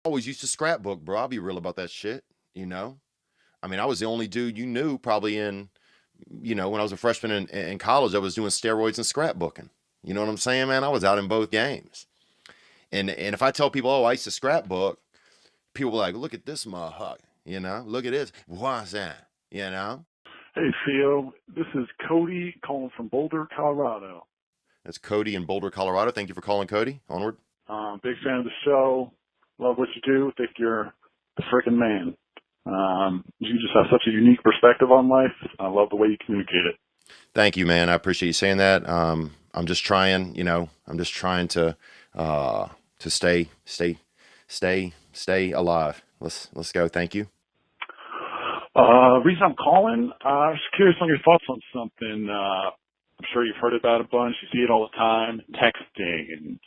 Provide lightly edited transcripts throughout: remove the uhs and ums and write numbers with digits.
always used to scrapbook, bro. I'll be real about that shit, you know? I mean, I was the only dude you knew probably when I was a freshman in college, I was doing steroids and scrapbooking. You know what I'm saying, man? I was out in both games. And if I tell people, oh, I used to scrapbook, people are like, look at this motherfucker, look at this. What's that? You know? Hey, Theo. This is Cody calling from Boulder, Colorado. That's Cody in Boulder, Colorado. Thank you for calling, Cody. Onward. Big fan of the show. Love what you do. Think you're the freaking man. You just have such a unique perspective on life. I love the way you communicate it. Thank you, man. I appreciate you saying that. I'm just trying, to stay alive. Let's go. Thank you. Reason I'm calling, I was curious on your thoughts on something. I'm sure you've heard about it a bunch. You see it all the time, texting and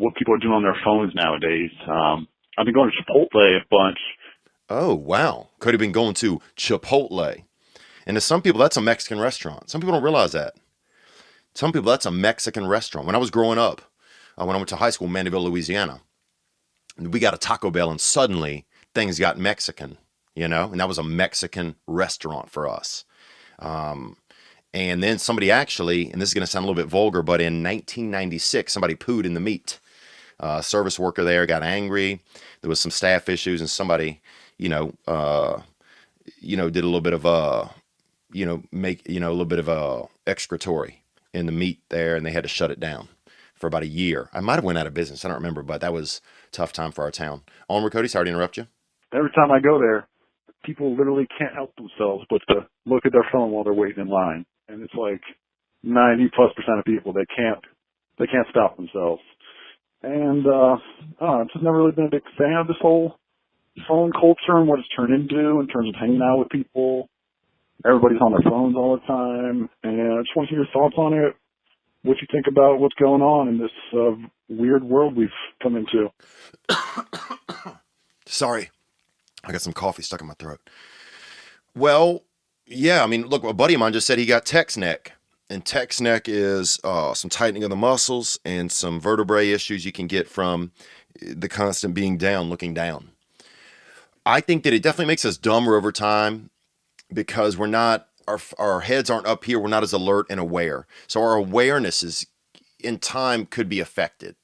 what people are doing on their phones nowadays. I've been going to Chipotle a bunch. Oh, wow. Could have been going to Chipotle. And to some people, that's a Mexican restaurant. Some people don't realize that. Some people, that's a Mexican restaurant. When I was growing up, when I went to high school in Mandeville, Louisiana, we got a Taco Bell and suddenly things got Mexican, and that was a Mexican restaurant for us. And then somebody actually, and this is going to sound a little bit vulgar, but in 1996, somebody pooed in the meat. Service worker there got angry. There was some staff issues, and somebody, did a little bit of a little bit of a excretory in the meat there, and they had to shut it down for about a year. I might have went out of business. I don't remember, but that was a tough time for our town. Onward, Cody. Sorry to interrupt you. Every time I go there, people literally can't help themselves but to look at their phone while they're waiting in line. And it's like 90+% of people, they can't stop themselves. And, I've just never really been a big fan of this whole phone culture and what it's turned into in terms of hanging out with people. Everybody's on their phones all the time. And I just want to hear your thoughts on it. What you think about what's going on in this weird world we've come into. Sorry. I got some coffee stuck in my throat. Well, yeah, I mean, look, a buddy of mine just said he got text neck. And text neck is some tightening of the muscles and some vertebrae issues you can get from the constant being down, looking down. I think that it definitely makes us dumber over time because we're not, our heads aren't up here. We're not as alert and aware. So our awareness is in time could be affected.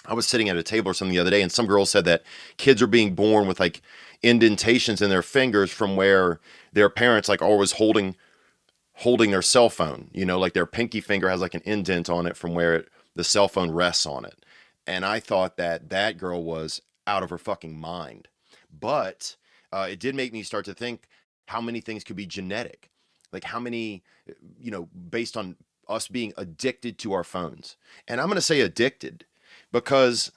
I was sitting at a table or something the other day, and some girl said that kids are being born with like indentations in their fingers from where their parents like always holding their cell phone, like their pinky finger has like an indent on it from where the cell phone rests on it. And I thought that girl was out of her fucking mind. But it did make me start to think how many things could be genetic, like how many, based on us being addicted to our phones. And I'm going to say addicted because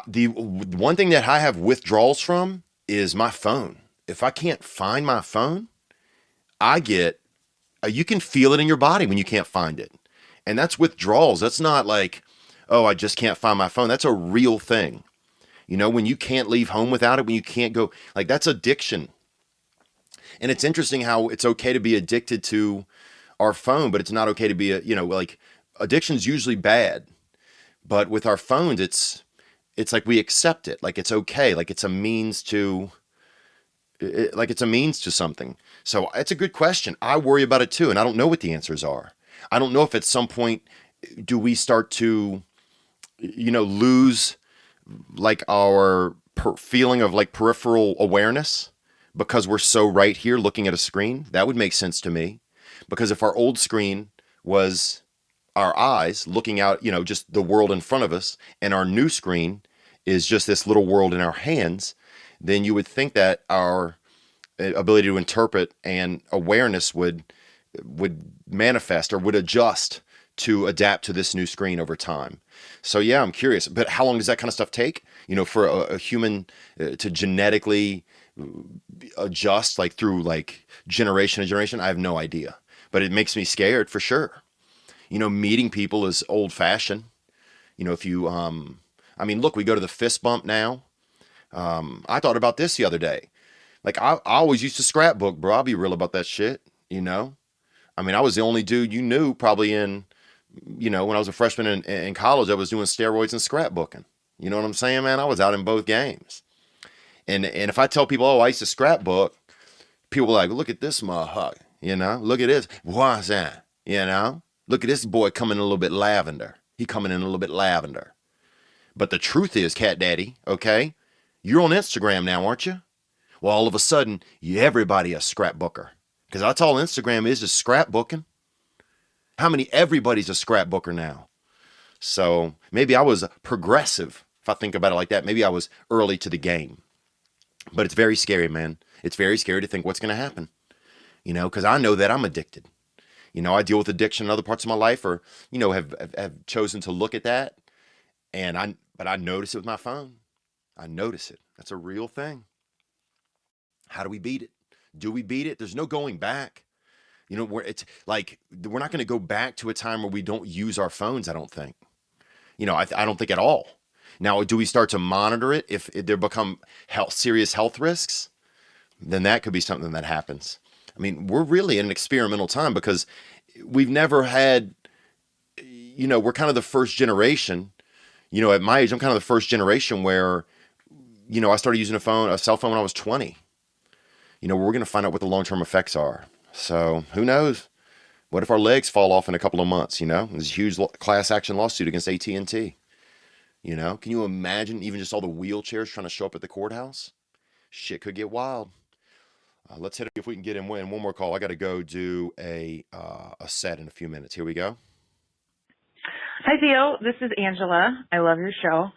the one thing that I have withdrawals from is my phone. If I can't find my phone, I get, you can feel it in your body when you can't find it. And that's withdrawals. That's not like, oh, I just can't find my phone. That's a real thing. When you can't leave home without it, when you can't go, like that's addiction. And it's interesting how it's okay to be addicted to our phone, but it's not okay to be, like addiction's usually bad. But with our phones, it's like we accept it. Like it's okay. Like it's a means to, like it's a means to something. So it's a good question. I worry about it too. And I don't know what the answers are. I don't know if at some point do we start to, lose like our feeling of like peripheral awareness because we're so right here looking at a screen. That would make sense to me. Because if our old screen was our eyes looking out, just the world in front of us, and our new screen is just this little world in our hands, then you would think that our ability to interpret and awareness would manifest or would adjust to adapt to this new screen over time. So yeah, I'm curious, but how long does that kind of stuff take? For a human to genetically adjust like through like generation to generation? I have no idea, but it makes me scared for sure. Meeting people is old fashioned. If you, I mean, look, we go to the fist bump now. I thought about this the other day. Like I always used to scrapbook, bro. I'll be real about that shit. I mean, I was the only dude you knew probably when I was a freshman in college, I was doing steroids and scrapbooking. You know what I'm saying, man? I was out in both games. And if I tell people, oh, I used to scrapbook, people are like, look at this motherfucker, look at this. What's that? Look at this boy coming in a little bit lavender. He coming in a little bit lavender. But the truth is, Cat Daddy, okay, you're on Instagram now, aren't you? Well, all of a sudden, everybody a scrapbooker. Because that's all Instagram is scrapbooking. How many everybody's a scrapbooker now? So maybe I was progressive, if I think about it like that. Maybe I was early to the game. But it's very scary, man. It's very scary to think what's going to happen, because I know that I'm addicted. I deal with addiction in other parts of my life, or, have chosen to look at that. But I notice it with my phone. I notice it. That's a real thing. How do we beat it? Do we beat it? There's no going back. Where it's like, we're not going to go back to a time where we don't use our phones, I don't think. I don't think at all. Now, do we start to monitor it if there become serious health risks? Then that could be something that happens. I mean, we're really in an experimental time because we've never had, we're kind of the first generation, at my age, I'm kind of the first generation where, I started using a cell phone when I was 20. We're going to find out what the long-term effects are. So who knows? What if our legs fall off in a couple of months? There's a huge class action lawsuit against AT&T. Can you imagine even just all the wheelchairs trying to show up at the courthouse? Shit could get wild. Let's hit it if we can get in one more call. I got to go do a set in a few minutes. Here we go. Hi, Theo. This is Angela. I love your show.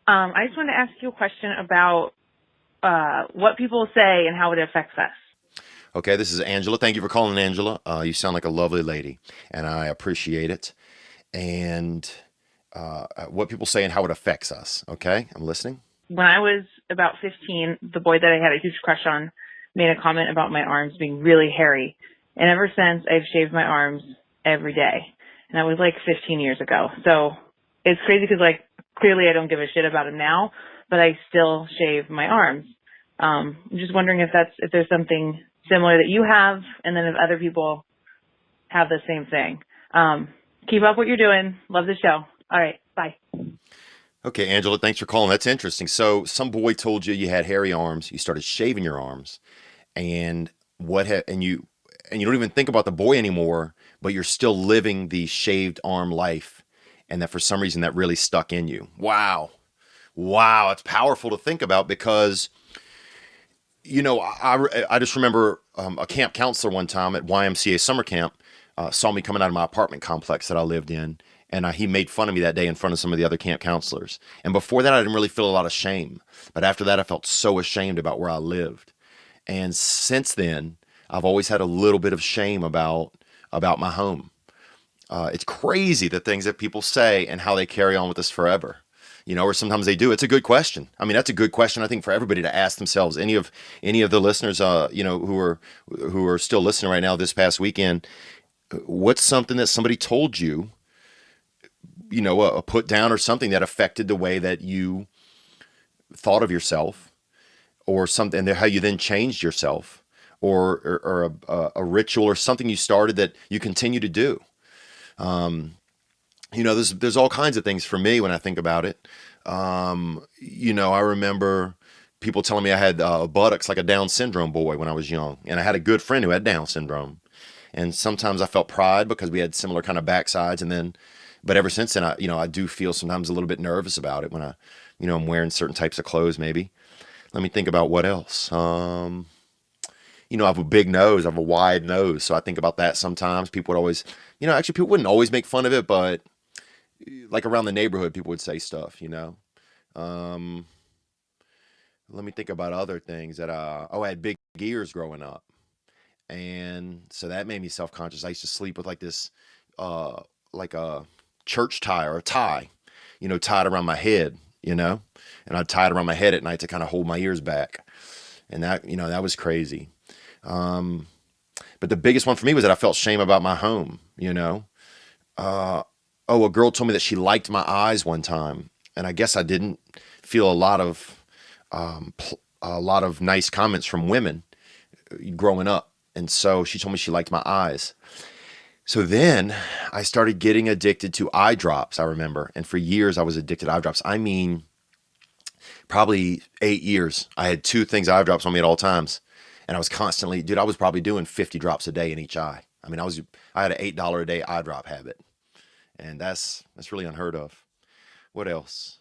I just wanted to ask you a question about what people say and how it affects us. Okay, this is Angela. Thank you for calling, Angela. You sound like a lovely lady, and I appreciate it. And what people say and how it affects us. Okay, I'm listening. When I was about 15, the boy that I had a huge crush on made a comment about my arms being really hairy. And ever since, I've shaved my arms every day. And that was like 15 years ago. So it's crazy because, like, clearly I don't give a shit about him now, but I still shave my arms. I'm just wondering if there's something similar that you have, and then if other people have the same thing. Keep up what you're doing. Love the show. All right. Bye. Okay, Angela, thanks for calling. That's interesting. So some boy told you had hairy arms. You started shaving your arms, and you don't even think about the boy anymore, but you're still living the shaved arm life, and that for some reason that really stuck in you. Wow, it's powerful to think about because, I just remember a camp counselor one time at YMCA summer camp saw me coming out of my apartment complex that I lived in. And he made fun of me that day in front of some of the other camp counselors. And before that, I didn't really feel a lot of shame. But after that, I felt so ashamed about where I lived. And since then, I've always had a little bit of shame about my home. It's crazy the things that people say and how they carry on with us forever. Or sometimes they do. It's a good question. I mean, that's a good question, I think, for everybody to ask themselves. Any of the listeners, who are still listening right now this past weekend, what's something that somebody told you, a put down or something that affected the way that you thought of yourself, or something, how you then changed yourself, or a ritual or something you started that you continue to do. There's all kinds of things for me when I think about it. I remember people telling me I had buttocks like a Down syndrome boy when I was young, and I had a good friend who had Down syndrome, and sometimes I felt pride because we had similar kind of backsides, but ever since then, I do feel sometimes a little bit nervous about it when I'm wearing certain types of clothes, maybe. Let me think about what else. I have a big nose, I have a wide nose. So I think about that sometimes. People would always, actually people wouldn't always make fun of it, but like around the neighborhood, people would say stuff, Let me think about other things that, I had big ears growing up. And so that made me self-conscious. I used to sleep with like this, like a church tie or a tie, tied around my head, and I'd tie it around my head at night to kind of hold my ears back. And that, that was crazy. But the biggest one for me was that I felt shame about my home, a girl told me that she liked my eyes one time. And I guess I didn't feel a lot of nice comments from women growing up. And so she told me she liked my eyes. So then I started getting addicted to eye drops, I remember. And for years I was addicted to eye drops. I mean, Probably 8 years. I had two things eye drops on me at all times. And I was constantly, dude, I was probably doing 50 drops a day in each eye. I mean, I had an $8 a day eye drop habit. And that's really unheard of. What else?